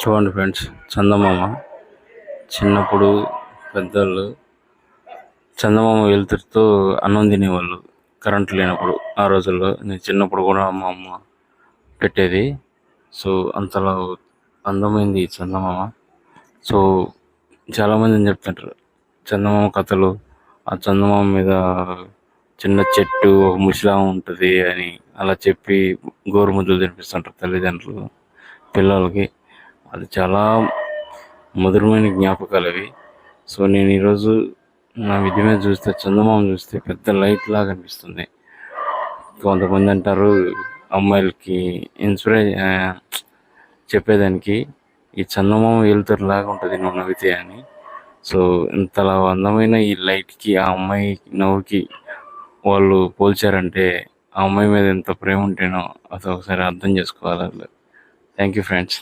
చూడండి ఫ్రెండ్స్, చందమామ చిన్నప్పుడు పెద్దోళ్ళు చందమామ వెలుతురుతో అన్నం తినేవాళ్ళు కరెంటు లేనప్పుడు. ఆ రోజుల్లో నేను చిన్నప్పుడు కూడా మా అమ్మ పెట్టేది. సో అంతలా అందమైంది ఈ చందమామ. సో చాలామంది చెప్తుంటారు చందమామ కథలు. ఆ చందమామ మీద చిన్న చెట్టు, ఒక ముసలామె ఉంటుంది అని అలా చెప్పి గోరుముద్దలు తినిపిస్తుంటారు తల్లిదండ్రులు పిల్లలకి. అది చాలా మధురమైన జ్ఞాపకాలు అవి. సో నేను ఈరోజు నా మిద్ది మీద చూస్తే చందమామ చూస్తే పెద్ద లైట్ లాగా అనిపిస్తుంది. కొంతమంది అంటారు అమ్మాయిలకి చెప్పేదానికి ఈ చందమామ వెలుతురులాగా ఉంటుంది నువ్వు నవ్వితే అని. సో ఇంతలా అందమైన ఈ లైట్కి ఆ అమ్మాయి నవ్వుకి వాళ్ళు పోల్చారంటే ఆ అమ్మాయి మీద ఎంత ప్రేమ ఉంటేనో అది ఒకసారి అర్థం చేసుకోవాలి. Thank you friends.